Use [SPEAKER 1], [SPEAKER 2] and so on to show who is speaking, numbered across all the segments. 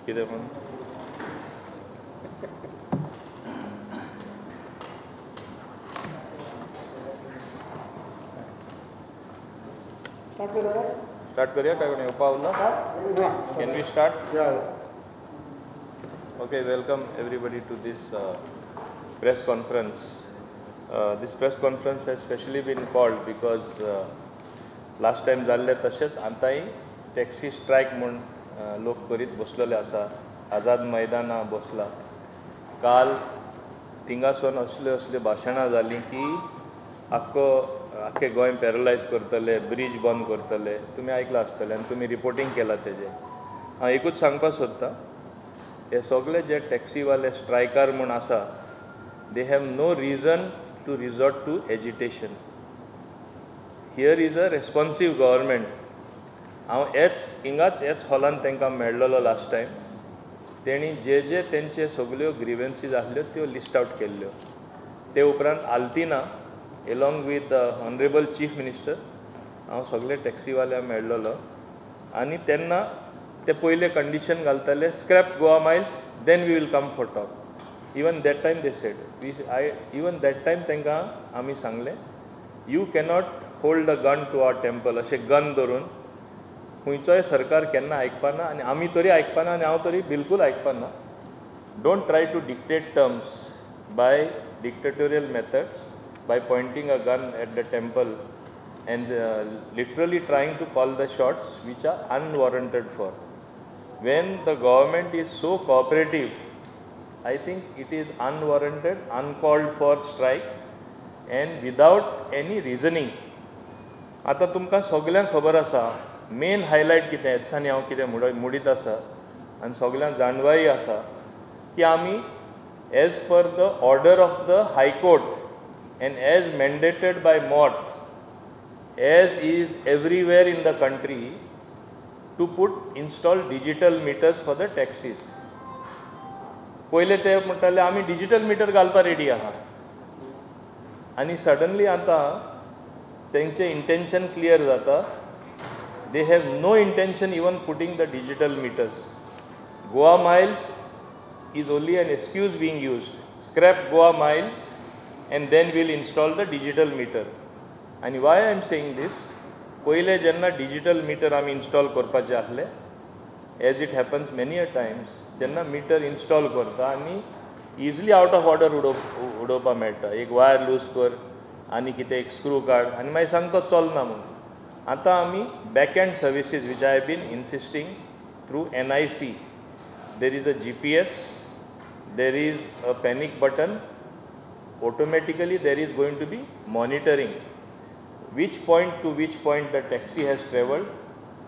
[SPEAKER 1] कितें म्हूण स्टार्ट करूया काय कोणी येवपा Urla? Can we start? Okay, welcome everybody to this press conference. This press conference has specially been called because last time जाल्ले तशेंच आतांय टॅक्सी स्ट्रायक म्हूण लोक करीत बसलेले आसा. आझाद मैदाना बसला. काल थिंगासून असले भाशणां जालीं की आख्खे गोंय पॅरलायज करतले, ब्रिज बंद करतले. तुमी आयकलां आसतलें आनी तुमी रिपोर्टींग केलां तेजें. हांव एकूच सांगपाक सोदतां, हे सगळे जे टॅक्सीवाले स्ट्रायकार म्हूण आसा, they have no reason to resort to agitation. Here is a responsive government. हांव हेच हॉलान तांकां मेळ्ळलो लास्ट टायम. तेणी जे तेंचे सगल्यो ग्रिवेन्सीज आसल्यो त्यो लिस्ट आउट केल्ल्यो. ते उपरांत आल्तिना along with the honourable chief minister हांव सगळे टॅक्सीवाल्यांक मेळ्ळलो. आनी तेन्ना ते पयले कंडिशन घालताले, scrap Goa Miles, then we will come for talk. Even that time they said, even that time तांकां आमी सांगलें, you cannot hold a gun to our temple. अशें गन धरून खंयचोय सरकार केन्ना आयकपाना आनी आमी तरी आयकपाना आनी हांव तरी बिलकूल आयकपाना. Don't try to dictate terms by dictatorial methods, by pointing a gun at the temple and literally trying to call the shots which are unwarranted for. When the government is so cooperative, I think it is unwarranted, uncalled for strike and without any reasoning. आता तुमकां सगळ्यांक खबर आसा main highlight कितें, दिसांनी हांव कितें मुडीत आसा आनी सगळ्यांक जाणवाय आसा की आमी as per the order of the high court and as mandated by MOT, as is everywhere in the country, to install digital meters for the taxis. पहिले ते म्हणटाले आमी डिजिटल मिटर घालपाक रेडी आहा आनी सडनली आतां तेंचे इंटेंशन क्लियर जाता. They have no intention even putting the digital meters. Goa Miles is only an excuse being used. Scrap Goa Miles and then we'll install the digital meter. And why I am saying this, पहिले जेन्ना digital meter आमी install करपाचे आसले, as it happens many a times, जेन्ना meter install करता आनी easily out of order उडोवपा मेळटा. एक वायर लूज कर आनी कितें एक स्क्रू काड आनी मागीर सांगता चलना म्हणून. आतां आमी back end services which I have been insisting through NIC. There is a GPS, there is a panic button. Automatically there is going to be monitoring which point to which point the taxi has travelled,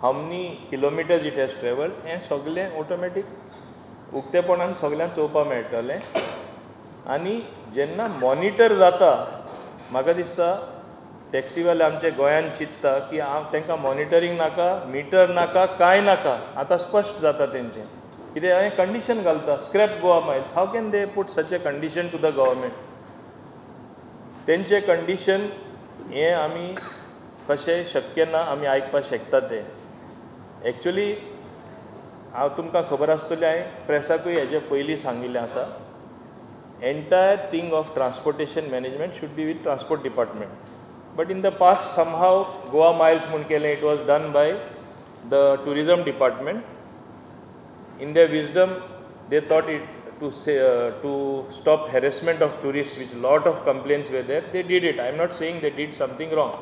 [SPEAKER 1] how many kilometers it has travelled, and सगळे automatic उक्तेपणान सगळ्यांक चोवपा मेळटलें. आनी जेन्ना monitor जाता, म्हाका दिसता टॅक्सीवाले आमचे गोंयान चिंतता की तांकां मॉनिटरींग नाका, मिटर नाका, कांय नाका. आतां स्पश्ट जाता तेंचें कितें हांवें कंडिशन घालता, scrap Goa Miles. How can they put such a condition to the government? तेंचे कंडिशन हें आमी कशें शक्य ना आमी आयकपाक शकता तें. एक्चुली हांव तुमकां खबर आसतली, हांवें प्रेसाकूय हेजे पयलीं सांगिल्लें आसा, entire thing of transportation management should be with transport department. But in the past somehow Goa Miles म्हूण केलें, it was done by the tourism department. In their wisdom they thought it to stop harassment of tourists, which lot of complaints were there. They did it. I am not saying they did something wrong,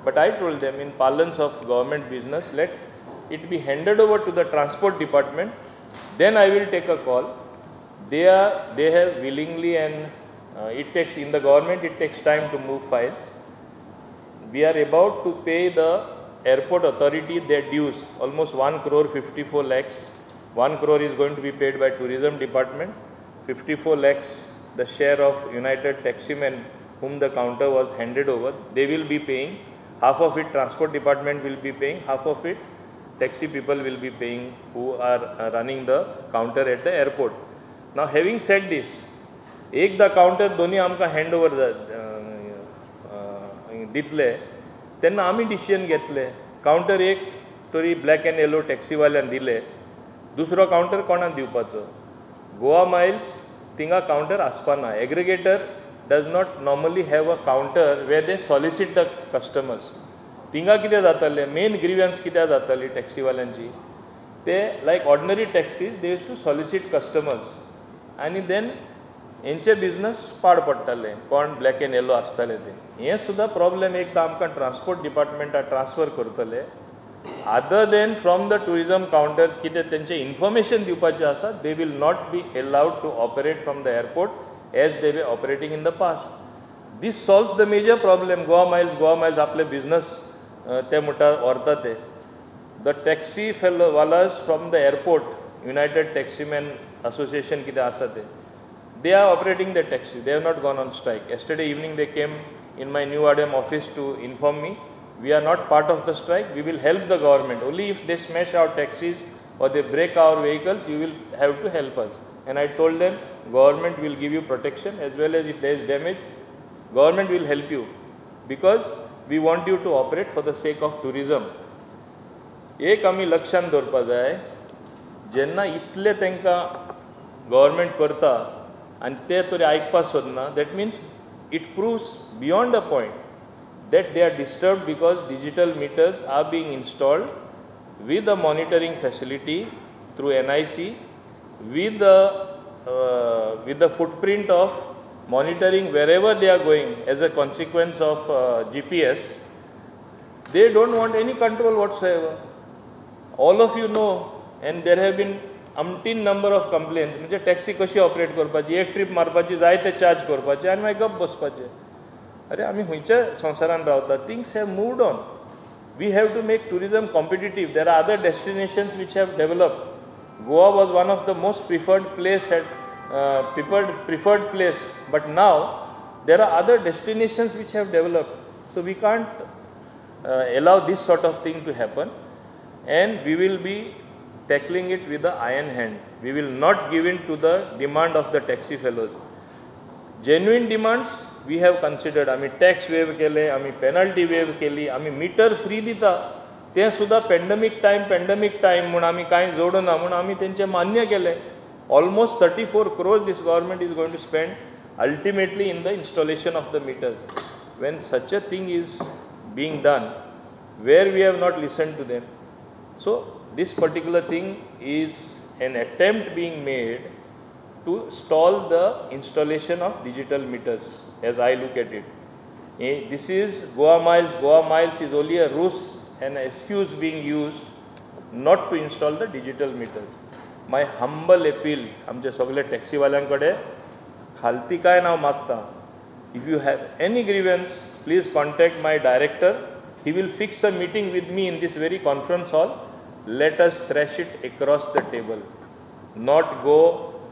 [SPEAKER 1] but I told them in parlance of government business, let it be handed over to the transport department, then I will take a call. They have willingly, and it takes, in the government it takes time to move files. We are about to pay the airport authority their dues, almost 1 crore 54 lakhs. 1 crore is going to be paid by tourism department, 54 lakhs the share of United Taximen whom the counter was handed over. They will be paying half of it. Transport department will be paying half of it. Taxi people will be paying who are running the counter at the airport. Now having said this, एकदा counter दोन्ही आमकां hand over दितले तेन्ना आमी decision घेतले. Counter एक तरी black and yellow टॅक्सीवाल्यान दिले, दुसरो कावंटर कोणाक दिवपाचो? गोवा मायल्स थिंगा कावंटर आसपाना. Aggregator does not normally have a counter where they solicit the customers. थिंगा कितें जातालें, मेन ग्रीवियन्स कित्याक जाताली टॅक्सीवाल्यांची, ते like ordinary taxis they use to solicit customers आनी देन हेंचे बिजनस पाड पडटाले, कोण ब्लॅक एंड येलो आसताले ते. हें सुद्दां प्रॉब्लेम एकदां आमकां ट्रान्सपोर्ट डिपार्टमेंटाक ट्रान्सफर करतले. Other than from the tourism counter कितें तेंचे इन्फॉर्मेशन दिवपाचें आसा, they will not be allowed to operate from the airport as they were operating in the past. This solves the major problem. Goa Miles आपले business ते म्हणटा व्हरता ते. द टॅक्सी वालाज from the airport, United Taximan Association कितें आसा ते, they are operating the taxi. They have not gone on strike. Yesterday evening they came in my New Adem office to inform me, we are not part of the strike, we will help the government. Only if they smash our taxis or they break our vehicles, you will have to help us. And I told them, government will give you protection as well as if there is damage, government will help you because we want you to operate for the sake of tourism. एक आमी लक्षांत दवरपा जाय, जेन्ना इतले तांकां government करता आनी ते तरी आयकपा सोदना, that means it proves beyond a point that they are disturbed because digital meters are being installed with a monitoring facility through NIC, with the footprint of monitoring wherever they are going as a consequence of GPS. They don't want any control whatsoever. All of you know, and there have been umpteen number of complaints. म्हणजे taxi कशी operate करपाची, एक trip मारपाची, जाय ते charge करपाचे आनी मागीर गप बसपाचे. अरे आमी खंयच्या संवसारान रावता? Things have moved on. We have to make tourism competitive. There are other destinations which have developed. Goa was one of the most preferred place preferred place, but now there are other destinations which have developed. So we can't allow this sort of thing to happen, and we will be tackling it with the iron hand. We will not give in to the demand of the taxi fellows. Genuine demands we have considered. आमी tax wave केले, आमी penalty wave केली, आमी metre free दिता, ते सुद्दां पेंडमीक time म्हूण आमी कांय जोडना म्हूण आमी तेंचे मान्य केले. Almost 34 crores this government is going to spend ultimately in the installation of the meters. When such a thing is being done, where we have not listened to them. So this particular thing is an attempt being made to stall the installation of digital meters, as I look at it. This is Goa Miles. Goa Miles is only a ruse and an excuse being used not to install the digital meters. My humble appeal, आमचे सगळे टॅक्सीवाल्यांकडे खालती काय नाव मागता. If you have any grievance, please contact my director. He will fix a meeting with me in this very conference hall. Let us thrash it across the table. Not go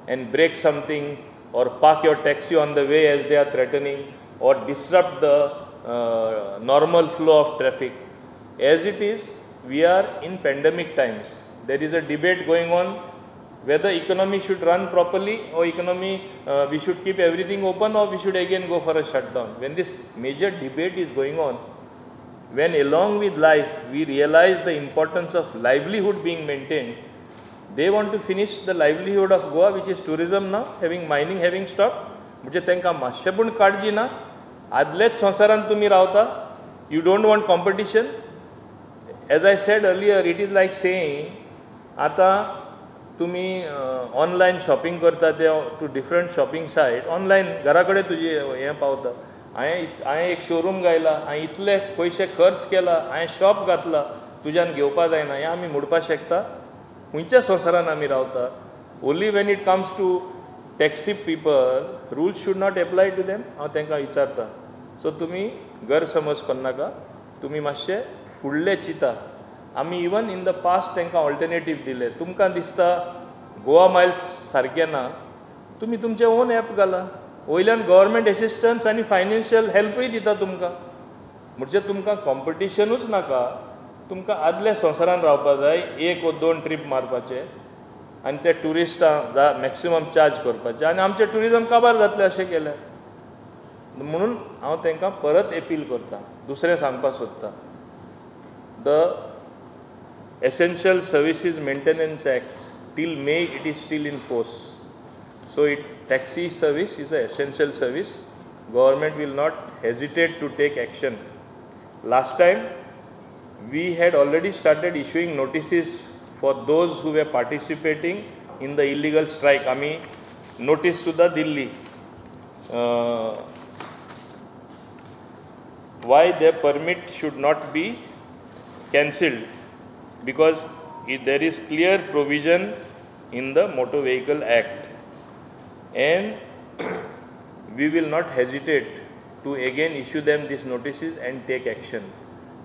[SPEAKER 1] and break something or park your taxi on the way as they are threatening or disrupt the normal flow of traffic. As it is, we are in pandemic times. There is a debate going on whether economy should run properly or we should keep everything open or we should again go for a shutdown. When this major debate is going on, when along with life we realize the importance of livelihood being maintained, they want to finish the livelihood of Goa, which is tourism now, mining having stopped. म्हणजे तांकां मातशें पूण काळजी ना. आदलेच संवसारान तुमी रावता. You don't want competition. As I said earlier, it is like saying, आता तुमी ऑनलायन शॉपिंग करता ते to different shopping site, online घरा कडेन तुजी हें पावता. हांवें एक शोरूम घायला, हांवें इतले पयशे खर्च केला, हांवें शॉप घातला, तुज्यान घेवपा जायना, हें आमी म्हणपाक शकता? खंयच्या संवसारान आमी रावता? Only when it comes to taxi people, rules should not apply to them. हांव तांकां विचारता. सो तुमी गैरसमज करनाका, तुमी मातशे फुडले चिंता. आमी इवन इन द पास्ट तांकां ऑल्टरनेटीव दिले. तुमकां दिसता गोवा मायल्स सारकें ना, तुमी तुमचें ओन ॲप घाला, वयल्यान गव्हर्मेंट एसिस्टन्स आनी फायनान्शियल हेल्पूय दिता तुमकां. म्हणजे तुमकां कॉम्पिटिशनूच नाका. तुमकां आदल्या संवसारान रावपाक जाय, एक वा दोन ट्रीप मारपाचे आनी ते ट्युरिस्टांक मॅक्सिमम चार्ज करपाचे आनी आमचें ट्युरिजम काबार जातलें अशें केलें. म्हणून हांव तांकां परत अपील करता, दुसरें सांगपाक सोदता. The Essential Services Maintenance Act, till May it is still in force. So taxi service is an essential service. Government will not hesitate to take action. Last time we had already started issuing notices for those who were participating in the illegal strike. आम्ही notice सुद्धा Delhi. Why their permit should not be cancelled, because there is clear provision in the Motor Vehicle Act, and we will not hesitate to again issue them these notices and take action.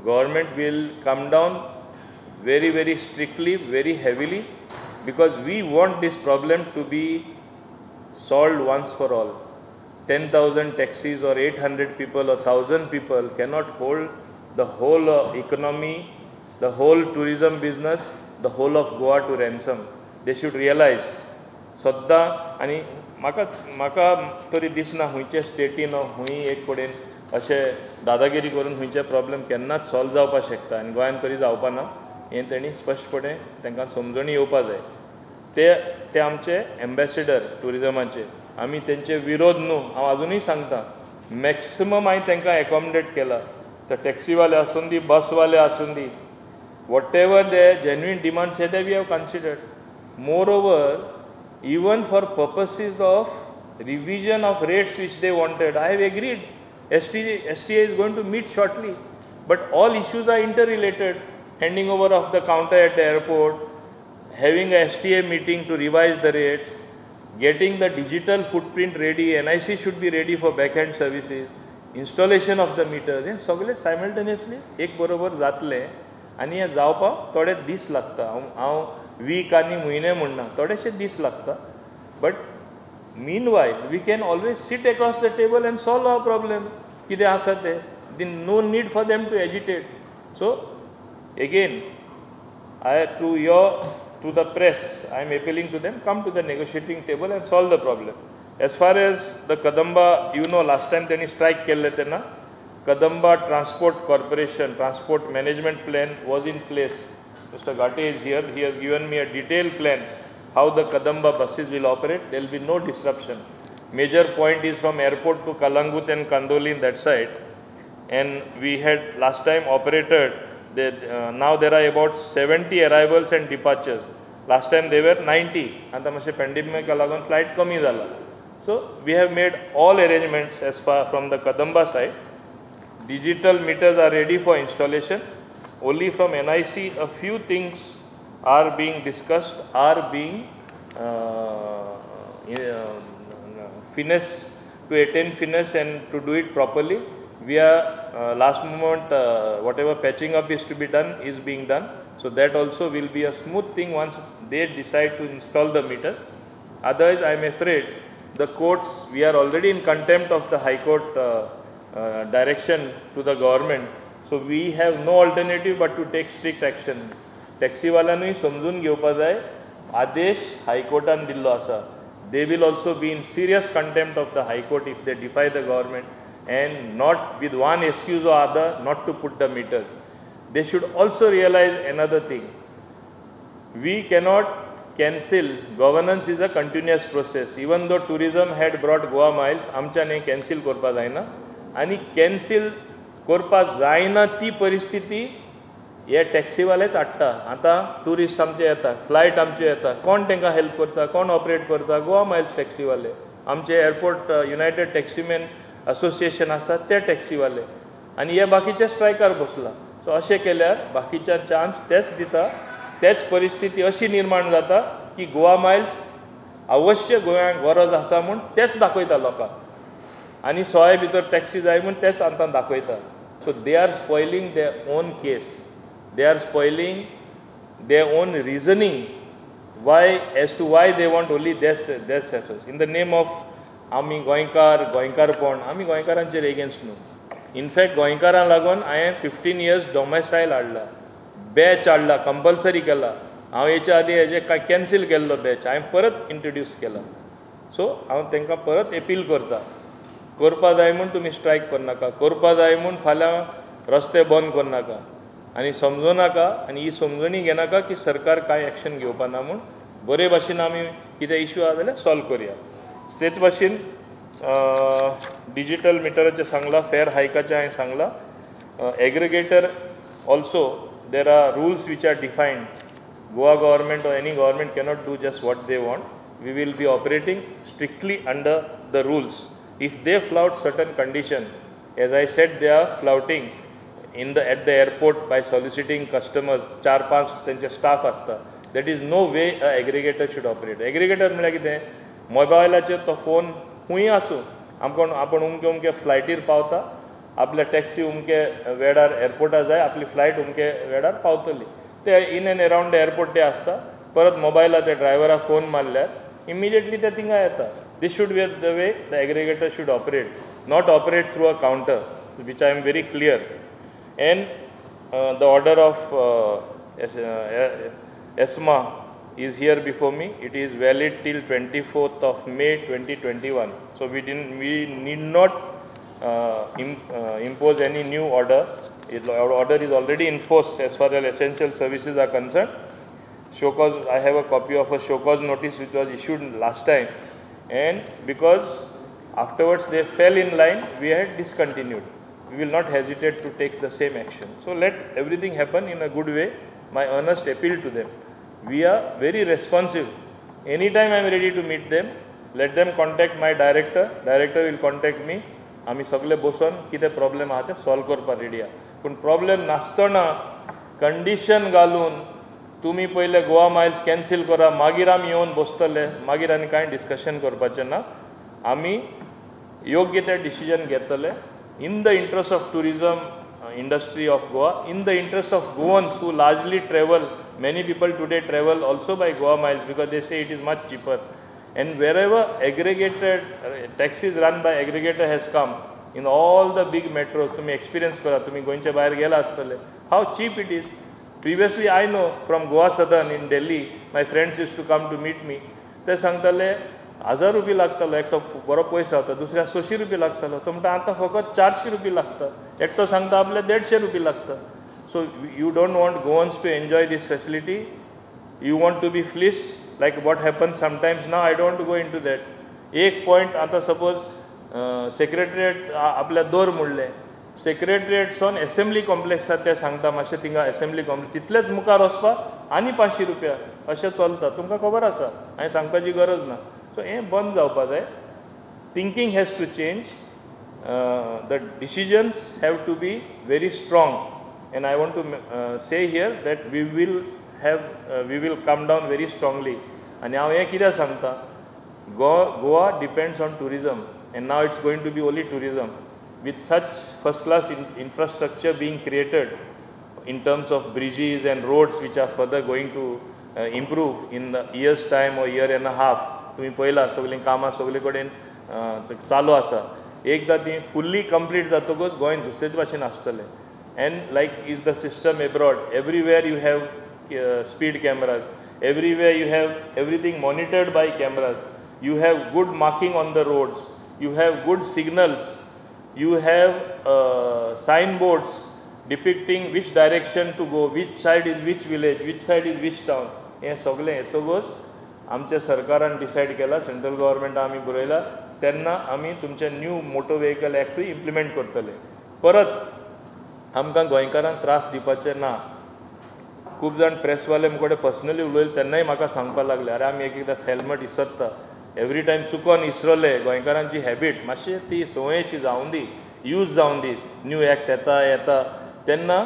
[SPEAKER 1] Government will come down very, very strictly, very heavily, because we want this problem to be solved once for all. 10,000 taxis or 800 people or 1,000 people cannot hold the whole economy, the whole tourism business, the whole of Goa to ransom. They should realize. Sadda आणि म्हाका तरी दिसना हुंयचे स्टेटीन हुंय एक कडेन अशें दादागिरी करून हुंयचे problem केन्नाच सॉल्व जावपाक शकता आनी गोंयांत तरी जावपा ना हें तेणी स्पश्टपणे तांकां समजणी येवपा जाय. ते आमचे एम्बेसेडर टुरिजमाचे. आमी तेंचे विरोध न्हू, हांव आजुनूय सांगता, मॅक्सिमम हांवें तांकां एकोमोडेट केला. ते टॅक्सीवाले आसून दी, बसवाले आसून दी, whatever their genuine demands say that we have considered. Moreover, even for purposes of revision of rates which they wanted, I have agreed. STA is going to meet shortly, but all issues are interrelated. Handing over of the counter at the airport, having a STA meeting to revise the rates, getting the digital footprint ready, NIC should be ready for back-end services, installation of the meters, हे सगळे simultaneously एक बरोबर जातले आनी हे जावपाक थोडे दीस लागता. हांव week आनी म्हयने म्हणना, थोडेशे दीस लागता. But meanwhile we can always sit across the table and solve our problem. कितें आसा ते, no need for them to agitate. So again, to the press, I am appealing to them, come to the negotiating table and solve the problem. As far as the Kadamba, you know, last time they strike kelle tena, Kadamba Transport Corporation, Transport Management Plan was in place. Mr. Ghate is here, he has given me a detailed plan how the Kadamba buses will operate. There will be no disruption. Major point is from airport to Kalangut and Kandoli in that side. And we had last time operated, now there are about 70 arrivals and departures. Last time they were 90. And the pandemic flight kami zala. So we have made all arrangements as far from the Kadamba side. Digital meters are ready for installation. Only from NIC a few things are being discussed, are being finesse, to attain finesse and to do it properly. We are last moment whatever patching up is to be done is being done. So that also will be a smooth thing once they decide to install the meters. Otherwise, I am afraid the courts, we are already in contempt of the High Court direction to the government. So we have no alternative but to take strict action. टॅक्सीवाल्यांनी समजून घेवपा जाय, आदेश हायकोर्टान दिल्लो आसा. They will also be in serious contempt of the High Court if they defy the government and not with one excuse or other not to put the meters. They should also realize another thing. We cannot cancel. Governance is a continuous process. Even though tourism had brought Goa Miles, आमच्यानी cancel करपा जायना आनी cancel करपा जायना ती परिस्थिती हे टॅक्सीवालेच हाडटा. आतां tourist आमचे येता, फ्लायट आमचे येता, कोण तांकां हेल्प करता, कोण ऑपरेट करता? गोवा मायल्स टॅक्सीवाले. आमचे एअरपोर्ट युनायटेड टॅक्सीमॅन असोसिएशन आसा ते टॅक्सीवाले आनी हे बाकीचे स्ट्रायकार बसला. सो अशें केल्यार बाकीच्या चान्स तेच दिता, तेच परिस्थिती अशी निर्माण जाता की गोवा मायल्स अवश्य गोंयांक गरज आसा म्हूण तेच दाखयता लोकांक आनी सोय भितर टॅक्सी जाय म्हूण तेच आतां दाखयता. So they are spoiling their own case. They are spoiling their own reasoning as to why they want only their success. In the name of आमी गोंयकारपण, आमी गोंयकारांचेर एगेन्स्ट न्हू. इनफॅक्ट गोंयकारांक लागून हांवें 15 years डोमेसायल हाडला, बॅच हाडला, कंपल्सरी केला. हांव हेच्या आदी हेजे कॅन्सील केल्लो बॅच हांवें परत इंट्रोड्यूस केला. सो हांव तांकां परत अपील करता, करपा जाय म्हूण तुमी स्ट्रायक करनाका, करपा जाय म्हूण फाल्यां रस्ते बंद करनाका. आनी समजोनाका आनी ही समजणी घेनाका की सरकार कांय एक्शन घेवपा ना म्हूण बरे भाशेन आमी कितें इश्यू आहा जाल्यार सॉल्व करया. तेच भाशेन डिजिटल मिटराचें सांगलां, फेअर हायकाचें हांवें सांगलां. Aggregator also there are rules which are defined. Goa government or any government cannot do just what they want. We will be operating strictly under the rules. If they flout certain condition, as I said, they are flouting at the airport by soliciting customers. 4-5 त्यांचे staff असता. That is no way a aggregator should operate. Aggregator म्हळ्यार कितें, मोबायलाचेर तो phone खूंय आसूं, आपण उमके फ्लायटीर पावता, आपल्या टॅक्सी उमके वेळार एअरपोर्टार जाय, आपली फ्लायट उमके वेळार पावतली. ते in and around the airport ते आसता. परत मोबायला ते ड्रायव्हराक फोन मारल्यार इमिडिएटली ते थिंगा येता. This should be the way the aggregator should operate, not operate through a counter, which I am very clear. And the order of ESMA is here before me. It is valid till 24th of May 2021. So we need not impose any new order. Our order is already in force as far as essential services are concerned. Show cause, I have a copy of a show cause notice which was issued last time, and because afterwards they fell in line, we had discontinued. We will not hesitate to take the same action. So let everything happen in a good way. My earnest appeal to them. We are very responsive. Anytime I am ready to meet them, let them contact my director. Director will contact me. आमी सगळे बसून कितें problem आहा ते solve करपाक ready आहा. पूण problem नासतना कंडिशन घालून तुमी पयले गोवा मायल्स कॅन्सील करा, मागीर आमी येवन बसतले, मागीर आनी कांय डिस्कशन करपाचें ना. आमी योग्य ते डिसिजन घेतले in the interest of tourism industry of Goa, in the interest of Goans who largely travel. Many people today travel also by Goa miles because they say it is much cheaper. And wherever aggregated taxis run by aggregator has come, in all the big metros, tumi experience kara, tumi goinche bahar gela astale, how cheap it is. Previously I know from Goa Southern in Delhi, my friends used to come to meet me. They सांगताले 1000 रुपये लागतलो, एकटो बरो पयस रावता, दुसऱ्या 600 रुपये लागतलो, तो म्हणटा आतां फकत 400 रुपये लागता, एकटो सांगता आपल्या 150 रुपये लागता. So you don't want Goans to enjoy this facility, you want to be fleeced like what happens sometimes. Now I don't want to go into that. एक पॉइंट आता सपोज सेक्रेटरिएट आपल्या दोर म्हणले, सेक्रेटरिएटसून असेंब्ली कॉम्प्लेक्स आसा ते सांगता मातशें थिंगा असेंब्ली कॉम्प्लेक्स तितलेच मुखार वचपाक आनी 500 रुपया अशें चलता. तुमकां खबर आसा, हांवें सांगपाची गरज ना. सो हें बंद जावपा जाय. Thinking has to change. The decisions have to be very strong. And I want to say here that we will come down very strongly. आनी हांव हें कित्याक सांगता, Goa depends on tourism, and now it's going to be only tourism. With such first-class infrastructure being created in terms of bridges and roads which are further going to improve in the year's time or year and a half. तुम्ही पळयला सगळीं कामां सगळे कडेन चालू आसा. एकदां ती फुल्ली कंप्लीट जातकच गोंय दुसरेच भाशेन आसतलें. And like is the system abroad, everywhere you have speed cameras, everywhere you have everything monitored by cameras. You have good marking on the roads, you have good signals, you have signboards depicting which direction to go, which side is which village, which side is which town. हे सगळें येतकच आमच्या सरकारान decide केला, central government आमी बरयला, तेन्ना आमी तुमचे न्यू मोटर व्हेकल एक्टूय इम्प्लिमेंट करतले. परत आमकां गोंयकारांक त्रास दिवपाचे ना. खूब जाण प्रेसवाले कडेन पर्सनली उलयले तेन्नाय म्हाका सांगपाक लागले, अरे आमी एकदां हेल्मेट विसरता, एवरी टायम चुकोन इसरले. गोंयकारांची हॅबीट मातशी ती संवयशी जावूं दी, यूज जावूं दी. न्यू एक्ट येता तेन्ना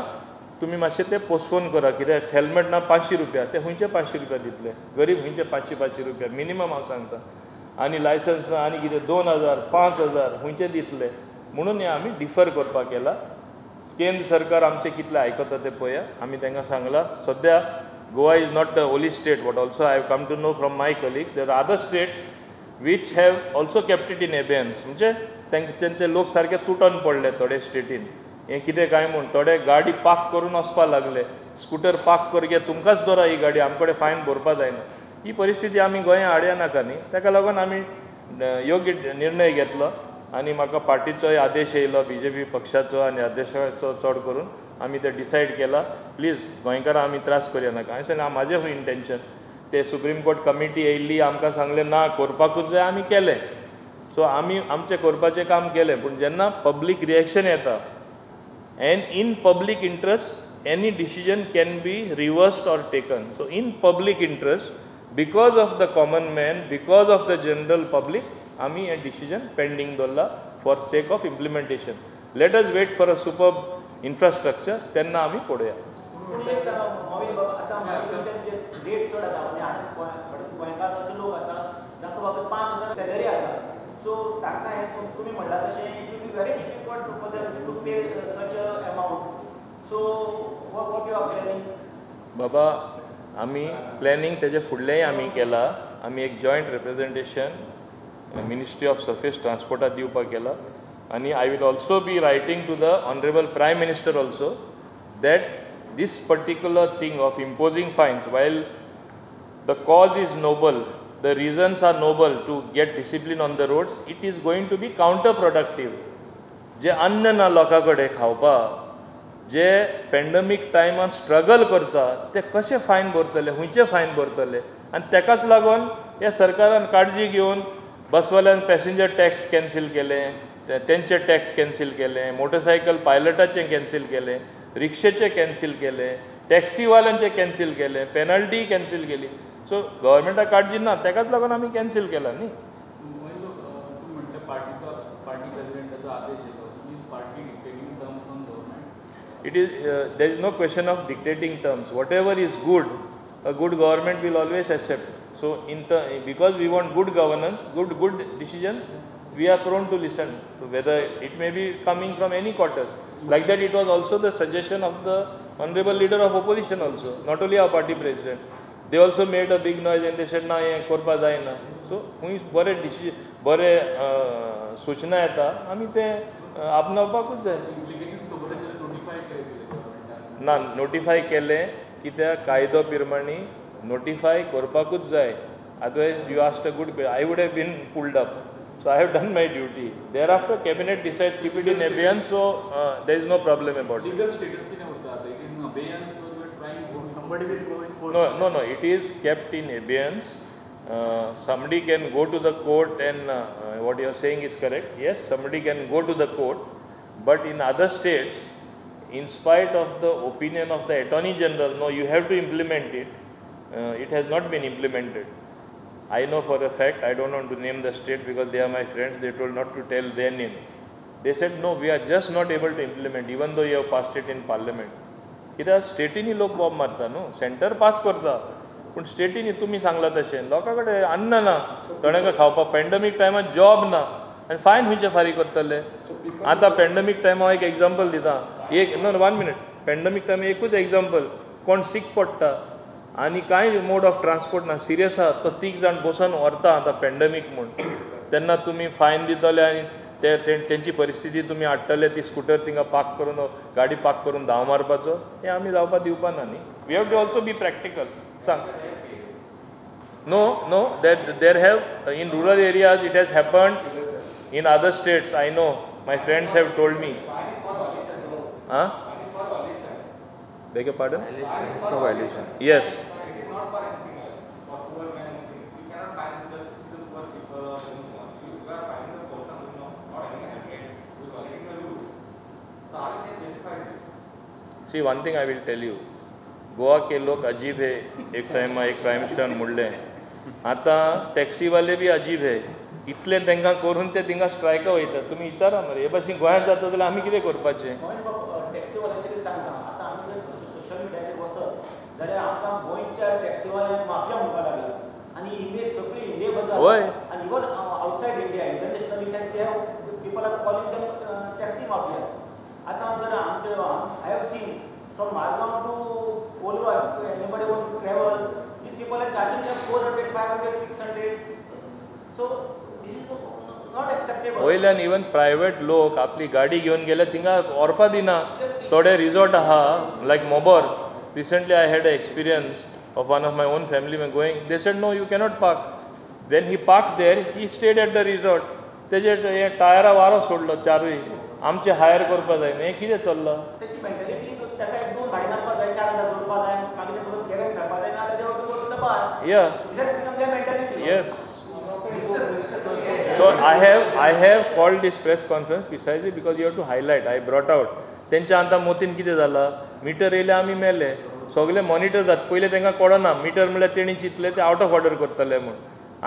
[SPEAKER 1] तुमी मातशें तें पोस्टपोन करा. कित्याक हेल्मेट ना 500 रुपया, ते खंयचे 500 रुपया दितले, गरीब खंयचे 500 रुपया मिनिमम हांव सांगता. आनी लायसन्स ना आनी कितें 2000 5000 खंयचे दितले. म्हणून हें आमी डिफर करपाक केला. केंद्र सरकार आमचें कितलें आयकता तें पळया. आमी तांकां सांगलां सद्या Goa is not the only state, but also I have come to know from my colleagues there are other states which have also kept it in abeyance. म्हणजे तेंचे लोक सारके तुटून पडले थोडे स्टेटीन. हें कितें काय म्हूण थोडे गाडी पार्क करून वचपाक लागले. स्कूटर पार्क कर गे, तुमकांच धरा ही गाडी, आमचे कडेन फायन भरपाक जायना. ही परिस्थिती आमी गोंया हाडया नाका न्ही. ताका लागून आमी योग्य निर्णय घेतलो. आनी म्हाका पार्टीचोय आदेश येयलो, BJP पक्षाचो आनी अध्यक्षाचो चड करून, आमी ते डिसायड केला प्लीज गोंयकारां आमी त्रास करूया नाका हांवें सांगलें म्हाजें खंय इंटेंशन ते सुप्रीम कोर्ट कमिटी येयल्ली आमकां सांगलें ना करपाकूच जाय आमी केलें सो आमी आमचें करपाचें काम केलें पूण जेन्ना पब्लीक रिएक्शन येता and in public interest any decision can be reversed or taken so in public interest because of the common man because of the general public आमी हें डिसिजन पेंडींग दवरला for sake of implementation let us wait for a super infrastructure तेन्ना आमी पळोवया
[SPEAKER 2] rate चड आसा म्हणजे गोंयकार लोक आसा जांकां फक्त 5,000 सॅलरी आसा सो तांकां हें तुमी म्हणला तशें it will be very difficult for them to pay such a amount so what you are planning
[SPEAKER 1] बाबा आमी प्लॅनिंग तेजे फुडलेंय आमी केलां आमी एक joint representation ministry of surface ट्रान्सपोर्टाक दिवपाक केलां आनी I will also be writing to the honourable prime minister also that this particular thing of imposing fines, while the cause is noble, the reasons are noble to get discipline on the roads, it is going to be counterproductive. जे अन्न ना लोकां कडेन खावपाक जे pandemic टायमान struggle करता ते कशे fine भरतले खंयचे फायन भरतले आनी तेकाच लागून ह्या सरकारान काळजी घेवन बसवाल्यान पॅसेंजर टॅक्स कॅन्सील केले तेंचे टॅक्स कॅन्सील केले मोटरसायकल पायलटाचें कॅन्सील केलें रिक्षेचे कॅन्सील केले टॅक्सीवाल्यांचे कॅन्सील केले पेनल्टी कॅन्सील केली सो गव्हर्मेंटाक काळजी ना तेकाच लागून आमी कॅन्सील केला न्ही it is there is no question of dictating terms whatever is good a good government will always accept so because we want good governance good decisions we are prone to listen to whether it may be coming from any quarter like that it was also the suggestion of the honorable leader of opposition also not only our party president they also made a big noise and they said na ye korpa जायना so हुंय बरे decision बरे सूचना येता आमी ते आपणावपाकूच जाय ना notify केले कित्याक कायदो प्रमाणे नोटिफाय करपाकूच जाय otherwise you asked a good I would have been pulled up so I have done my duty thereafter cabinet decides keep it in abeyance so there is no problem about it
[SPEAKER 3] legal status kine hota it is in abeyance so you are trying to
[SPEAKER 2] somebody will go in court
[SPEAKER 1] no it is kept in abeyance somebody can go to the court and what you are saying is correct yes somebody can go to the court but in other states in spite of the opinion of the attorney general no you have to implement it it has not been implemented I know for a fact I don't want to name the state because they are my friends they told not to tell their name they said no we are just not able to implement even though you have passed it in parliament कित्याक स्टेटीनी लोक Bob मारता न्हू centre पास करता पूण स्टेटीनी तुमी सांगला तशें लोकां कडेन अन्न ना थोड्यांक खावपाक पॅन्डेमीक टायमार जॉब ना आनी फायन खंयचे फारीक करतले आतां पॅन्डेमीक टायमार एक एग्जाम्पल दिता एक नो 1 मिनट पॅन्डेमीक टायमार एकूच एग्जाम्पल कोण सीक पडटा आनी कांय मोड ऑफ ट्रान्सपोर्ट ना सिरियस आहा तो 3 जाण बसून व्हरता आतां पॅन्डेमीक म्हूण तेन्ना तुमी फायन दितले आनी तेंची परिस्थिती तुमी हाडटले ती स्कुटर थिंगा पार्क करून गाडी पार्क करून धांव मारपाचो हें आमी जावपाक दिवपा ना न्ही we have to also be practical सांग no there have in rural areas it has happened in other states I know my friends have told me I beg your pardon
[SPEAKER 4] it's no violation
[SPEAKER 1] yes see one thing I will tell you Goa के लोग अजीब है एक time एक prime मिनिस्टरान म्हणलें आतां taxi वाले B अजीब है इतलें तांकां करून ते थिंगा स्ट्रायका वयता तुमी विचारा मरे हे भाशेन गोंयांत जाता जाल्यार आमी कितें करपाचें
[SPEAKER 2] जाल्यार आमकां गोंयच्या टॅक्सीवाल्यांक माफिया म्हणपाक लागला आनी इमेज सगळी इंडिया बद्दल
[SPEAKER 1] होय
[SPEAKER 2] आनी इवन आउटसायड इंडिया इंटरनॅशनली ते people are calling them taxi mafia आतां जर आमचे I have seen from Margao to Colva anybody want to travel these people are charging them 400 500 600 so this is not acceptable
[SPEAKER 1] वयल्यान even private लोक आपली गाडी घेवन गेले थिंगा व्हरपा दिना थोडे रिसॉर्ट आहा लायक मोबोर recently I had an experience of one of my own family member going they said no you cannot park when he parked there he stayed at the resort तेजे टायरा वारो सोडलो चारूय आमचे हायर करपा जाय हें कितें चल्लां
[SPEAKER 2] Techi mentality the bar.
[SPEAKER 1] Yeah.
[SPEAKER 2] This has become their mentality.
[SPEAKER 1] Yes. So I have called this press conference precisely because you have to highlight. I brought out. तेंच्या आतां मोतीन कितें जालां मिटर येयले आमी मेले सगळे मॉनिटर जाता पयले तांकां कळना मिटर म्हळ्यार तेणी चिंतले ते आउट ऑफ ऑर्डर करतले म्हूण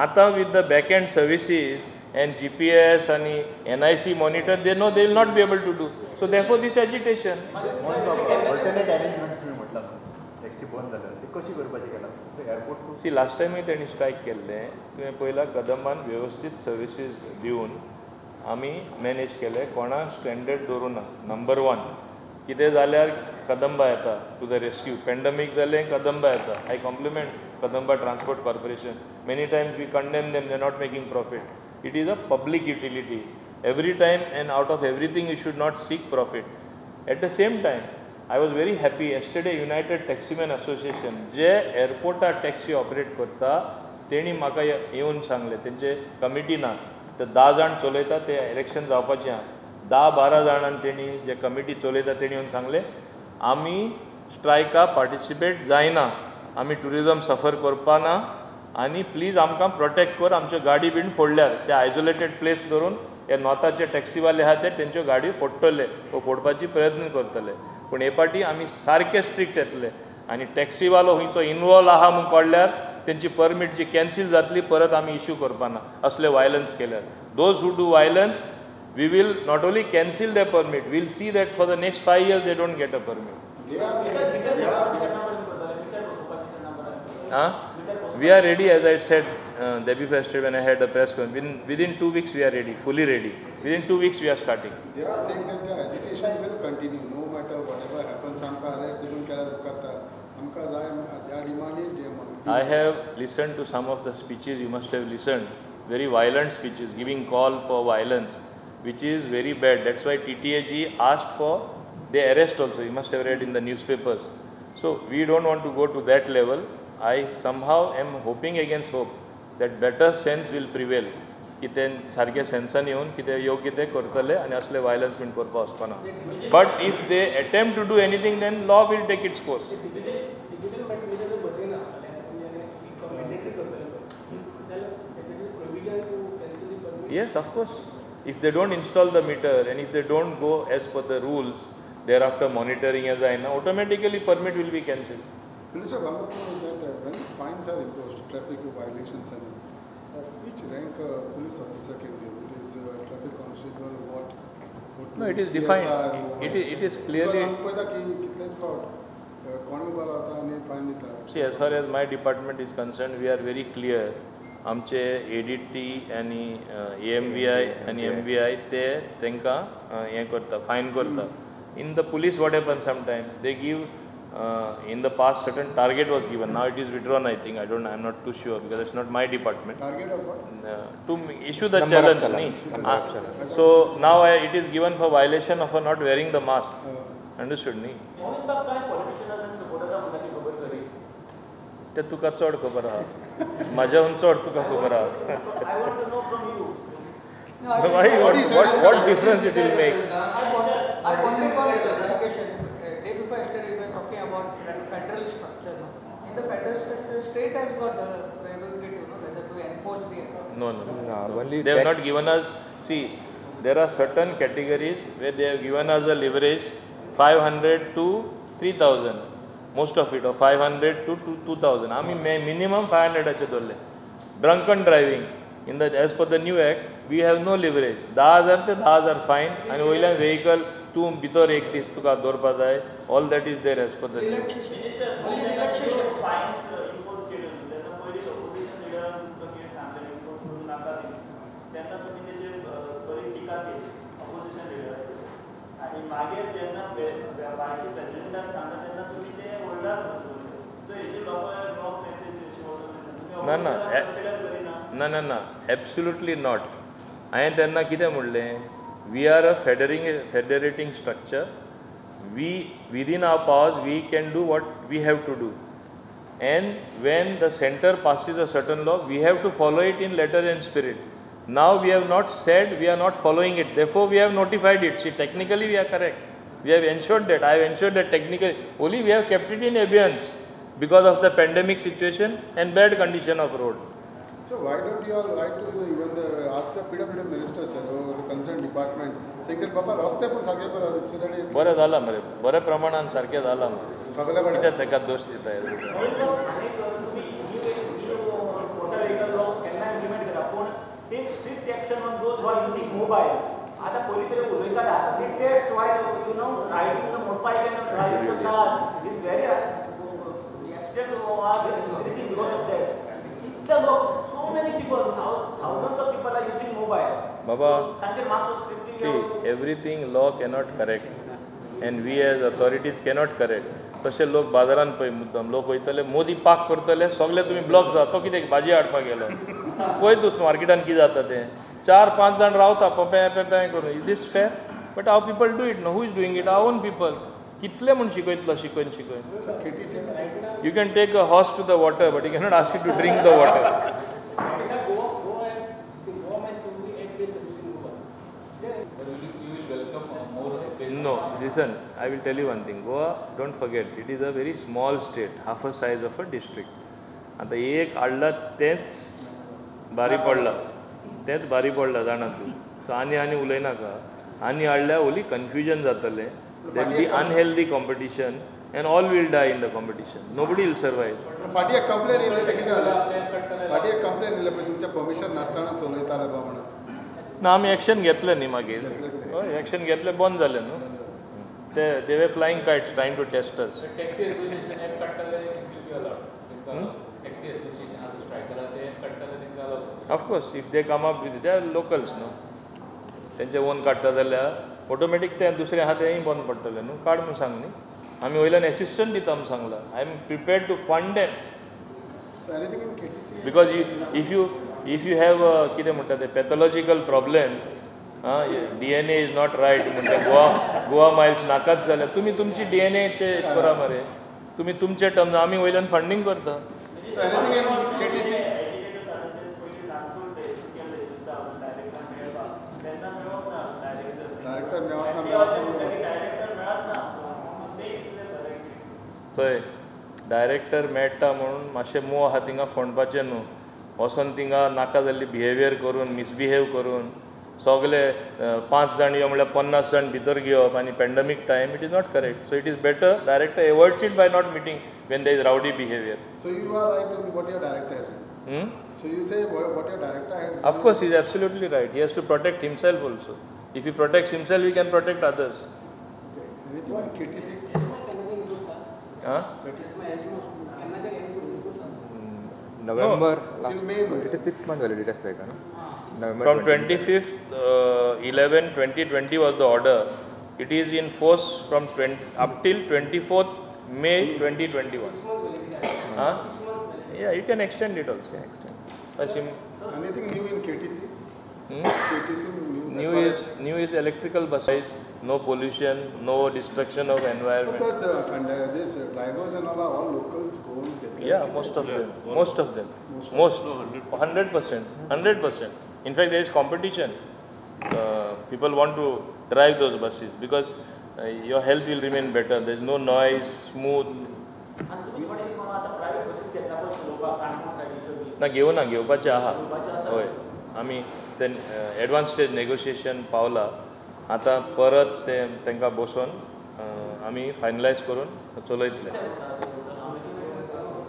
[SPEAKER 1] आतां with the back end services and GPS आनी NIC monitor they no they will not be able to do so therefore these agitation
[SPEAKER 4] alternate arrangements तुमी म्हटलां टॅक्सी बंद जाल्यार ती कशी करपाची केला एअरपोर्ट
[SPEAKER 1] सी लास्ट टायमूय तेणी स्ट्रायक केल्लें तुवें पयला कदंबान वेवस्थीत सर्विसीस दिवन आमी मॅनेज केले कोणाक स्टँडर्ड दवरुना नंबर 1 कितें जाल्यार कदंबा येता टू द रेस्क्यू पॅन्डमीक जालें कदंबा येता I compliment Kadamba transport corporation many times we condemn them they not making profit it is a public utility every time and out of everything you should not seek profit at the same time I was very happy yesterday United Taximan Association जे एअरपोर्टार taxi operate करता तेणी म्हाका येवन सांगले तेंचे committee ना ते 10 जाण चलयता ते इलेक्शन जावपाचें आहा 10-12 जाणांनी तेणी जे कमिटी चलयता तेणी येवन सांगले आमी स्ट्रायका पार्टिसिपेट जायना आमी टुरिजम सफर करपा ना आनी प्लीज आमकां प्रोटेक्ट कर आमच्यो गाडी बीन फोडल्यार ते आयसोलेटेड प्लेस धरून हे नॉर्थाचे टॅक्सीवाले आहा ते तेंच्यो गाडी फोडटले वो फोडपाची प्रयत्न करतले पूण हे पाटी आमी सारके स्ट्रिक्ट येतले आनी टॅक्सीवालो खंयचो इनवॉल्व आहा म्हूण कळल्यार तेंची परमीट जी कॅन्सील जातली परत आमी इश्यू करपाना असले वायलन्स केल्यार those who do violence we will not only cancel the permit will see that for the next 5 years they don't get a permit we are ready as I said Debbie Festival when I had a press conference within 2 weeks we are ready fully ready within 2 weeks we are starting
[SPEAKER 5] they are saying that the agitation will continue no matter whatever happens amka arrest didn't kela dukata amka their demand is demand
[SPEAKER 1] I have listened to some of the speeches you must have listened very violent speeches giving call for violence which is very bad that's why TTAG asked for the arrest also you must have read in the newspapers so we don't want to go to that level I somehow am hoping against hope that better sense will prevail की ते सारके सेन्सान येवन कितें योग्य ते करतले आनी असले वायलन्स बीन करपा वचपाना but if they attempt to do anything then law will take its course yes of course if they don't install the meter and if they don't go as per the rules thereafter monitoring as I know automatically permit will be cancelled.
[SPEAKER 5] Minister, one more thing is that when these fines are imposed, traffic violations, and which rank police officer can give? It is traffic constable, what?
[SPEAKER 1] No, it is defined. It is clearly. See, as far as my department is concerned, we are very clear. आमचे ADT आणि AMVI आणि MVI ते तेंकां हें करता fine करता in the police what happens sometimes they give in the past certain target was given now it is withdrawn I think I'm not too sure because it's not my department
[SPEAKER 5] target of what
[SPEAKER 1] to issue the challenge so now it is given for violation of not wearing the mask understood ni ते तुका चड खबर आहा म्हाज्याहून चड तुका खबर आहा
[SPEAKER 2] I want to know from you.
[SPEAKER 1] what difference it will make
[SPEAKER 6] I want to call it clarification. Day before yesterday, we were talking about that federal structure. In the federal structure, state has got the ability to whether to enforce the.
[SPEAKER 1] No. They have not given us. See, there are certain categories where they have given us a leverage 500 to 3,000. Most of it, or 500 to 2,000. I mean, minimum 500 ache dolle. Drunken driving. As per the new act, we have no leverage. 10,000 te 10,000 fine and oil vehicle तूं भितर एक दीस तुका दवरपा जाय all that is there as per the new.
[SPEAKER 2] Fines impose केले तेन्ना पयलीं opposition leader तुका सांगले impose करू नाका तेन्ना तुमी तेजे बरी टिका केली opposition leader आणि मागीर जेन्ना पार्टी प्रेसिडेंटाक सांगले तेन्ना तुमी ते व्हडला सो हेजे लोकांक रॉंग मेसेज
[SPEAKER 1] ना absolutely not. हांवें तेन्ना कितें म्हणलें we are a federating structure. We within our powers we can do what we have to do. And when the center passes a certain law, we have to follow it in letter and spirit. Now we have not said we are not following it. Therefore we have notified it. See, technically we are correct. We have ensured that. I have ensured that technically. Only we have kept it in abeyance. because of the pandemic situation and bad condition of road.
[SPEAKER 5] So why don't you all write to even ask the PWD minister, sir, or the concerned department, saying that Baba, रस्ते पण सगळे पण
[SPEAKER 1] बरें जालां मरे, बऱ्या प्रमाणान सारकें जालां मरे.
[SPEAKER 5] सगळे
[SPEAKER 1] कित्याक ताका दोश दिता
[SPEAKER 2] आणि तुम्ही मोटर व्हेकल लॉ केन्ना इम्प्लिमेंट करा पूण take strict action on those who are using mobile. आता पयलीं तरी उलयतात आता ते test while you know riding the motorbike and driving the car is very accident are increasing because of that. इतले लोक so many people, thousands of people are using mobile.
[SPEAKER 1] Baba,
[SPEAKER 2] तांचेर मातसो strictly
[SPEAKER 1] see, everything law cannot correct and we as authorities cannot correct. तशे लोक बाजारान पळय मुद्दम लोक वयतले मोदी पाक करतले सगळे तुमी ब्लॉक जा तो कितें भाजी हाडपाक गेलो पळय तूं मार्केटान कितें जाता तें 4-5 जाण रावता पे करून is this fair but how people do it no who is doing it our own people कितले म्हूण शिकयतलो शिकयन you can take a horse to the water but you cannot ask you to drink the water. No, listen, I will tell you one thing. Goa, don't forget, it is a very small state, half a size of a district. आता एक हाडला तेंच बारी पडला जाणा तूं. सो आनी उलयनाका. आनी हाडल्या ओली कन्फ्युजन जातलें. There will be unhealthy competition and all will die in the competition. Nobody will survive.
[SPEAKER 5] फाटी एक कंप्लेन येयले ते कितें जालें? फाटी एक कंप्लेन येयले पळय तुमच्या परमिशन नासतना चलयताले बा म्हणून.
[SPEAKER 1] ना आमी एक्शन घेतलें न्ही मागीर. हय एक्शन घेतलें बंद जालें न्हू. they were flying kites trying to test us.
[SPEAKER 3] Taxi association app kattale will be allowed. Taxi association as striker they kattale things allowed.
[SPEAKER 1] Of course, if they come up with they are locals न्हू. तेंचे own काडटा जाल्यार automatic ते दुसरे आहा तेंय बंद पडटलें न्हू. काड म्हूण सांग न्ही. आमी वयल्यान एसिस्टंट दिता म्हूण सांगलां. I am prepared to fund them. Because if you have कितें म्हणटा ते pathological problem DNA is not right म्हणजे गोवा मायल्स नाकाच जाल्यार तुमी तुमची DNA चेंज करा मरे. तुमी तुमचे टर्म्स आमी वयल्यान फंडींग करता. चोय डायरेक्टर मेळटा म्हणून मातशें मोव आहा थिंगा फोंडपाचें न्हू. वचोन थिंगा नाका जाल्ली बिहेवियर करून मिसबिहेव करून सगळे 5 जाण यो म्हळ्यार 50 जाण भितर घेवप आनी pandemic time it is not correct. So it is better director avoids it by not meeting when there is rowdy behaviour.
[SPEAKER 5] So you are right in what your director has done. So you say what your director has done.
[SPEAKER 1] Of course, he is absolutely right. He has to protect himself also. If he protects himself, he can protect others.
[SPEAKER 5] Okay. Anything on KTC?
[SPEAKER 7] November
[SPEAKER 5] Till May, no?
[SPEAKER 7] it is 6 months validity असतं का ना? November
[SPEAKER 1] From 25th 11/2020 was the order. It is in force from up till 24th May 2021. Yeah, you can extend it also.
[SPEAKER 5] Anything new in KTC? KTC
[SPEAKER 1] New is electrical buses, no pollution, no destruction of environment.
[SPEAKER 5] But these drivers and all are all locals go and get them.
[SPEAKER 1] Yeah, most of them. 100%. In fact, there is competition. People want to drive those buses because your health will remain better. There is no noise, smooth. ना घेवपाचें आहा. हय आमी तें advance stage negotiation पावला. आतां परत तेंकां बसोवन आमी फायनलायज करून चलयतले.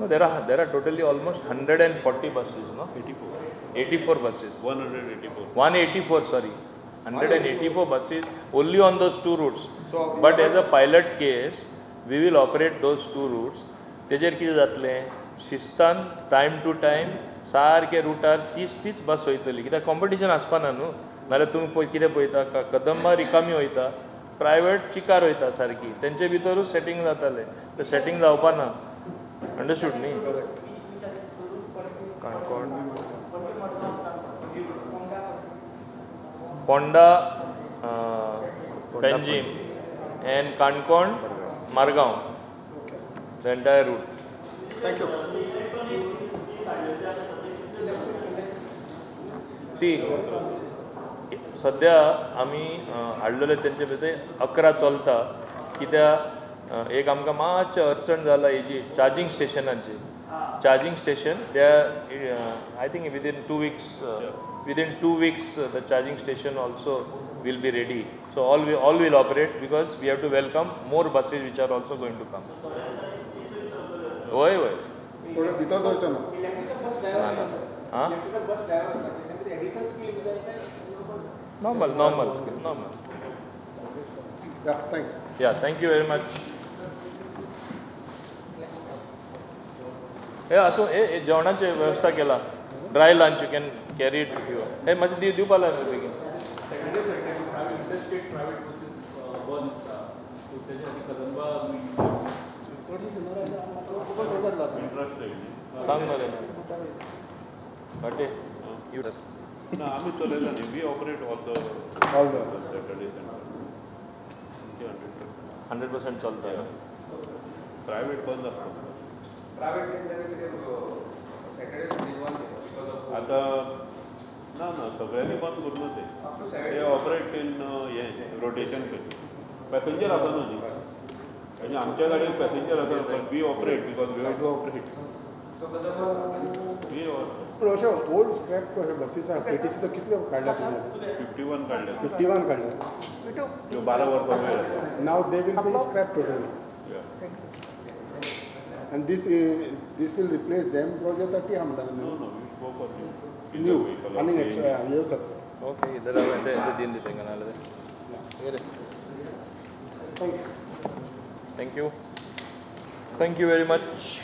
[SPEAKER 1] There are totally almost 140 buses, no? 84 buses. 184, sorry. 184 buses only on those 2 routes. But as a pilot case, we will operate those 2 routes. तेजेर कितें जातलें शिस्तान टायम टू टायम सारके रुटार तीच बस वयतली. कित्याक कॉम्पिटिशन आसपाना न्हू. नाल्यार तुमी कितें पळयता कदंबा रिकामी वयता प्रायवेट चिकार वयता सारकी. तेंचे भितरूच सेटींग जातालें. तें सेटींग जावपाना. अंडरस्टूड न्ही.
[SPEAKER 7] Canacona
[SPEAKER 1] Ponda Panjim and Kankon, Margaon, the entire route.
[SPEAKER 5] Thank you.
[SPEAKER 1] See, सध्या आमी हाडलेले तेंचे भितर 11 चलता. कित्याक एक आमकां मातशें अडचण जाला हेजी चार्जिंग स्टेशनांची. Charging station, they are, I think within 2 weeks, the charging station also will be ready. So all will operate because we have to welcome more buses which are also going to come. होय.
[SPEAKER 5] थोडं भितर धरचें ना.
[SPEAKER 1] हां? Normal skill.
[SPEAKER 5] Yeah, thanks.
[SPEAKER 1] Yeah, thank you very much. हे असो हे जेवणाची व्यवस्था केला. Dry lunch you can carry it you. हे मातशें दिवपा लाय बेगीन.
[SPEAKER 3] Saturday private interstate private buses बंद आसता. सो तेजे खातीर कदंबा
[SPEAKER 1] सांग मरे घाटे यू.
[SPEAKER 8] ना आम्ही चलयला न्ही. We operate all the Saturday Sunday
[SPEAKER 1] 100% चलता.
[SPEAKER 8] प्रायवेट बंद आसता. आता ना सगळ्यांनी बंद करूं ते ऑपरेट इन हें रोटेशन करता. पॅसेंजर आसा न्हू न्ही. म्हणजे आमच्या गाडयेन पॅसेंजर आसा but we operate because we have to operate.
[SPEAKER 5] पण अशे ओल्ड स्क्रॅप अशे बसीस आसा केटीसी तो कितले काडल्या तुमी?
[SPEAKER 8] 51 काडल्या.
[SPEAKER 5] 51 काडल्या.
[SPEAKER 8] ह्यो 12 वर्सां वयर आसा.
[SPEAKER 5] Now they will be scrap total. And this will replace them because they are 30 hamdan.
[SPEAKER 8] No, we spoke of
[SPEAKER 5] New, running extra years up.
[SPEAKER 1] Okay, इधर आ बंदे दिन देते हैं नाले.
[SPEAKER 5] Thanks.
[SPEAKER 1] Thank you very much.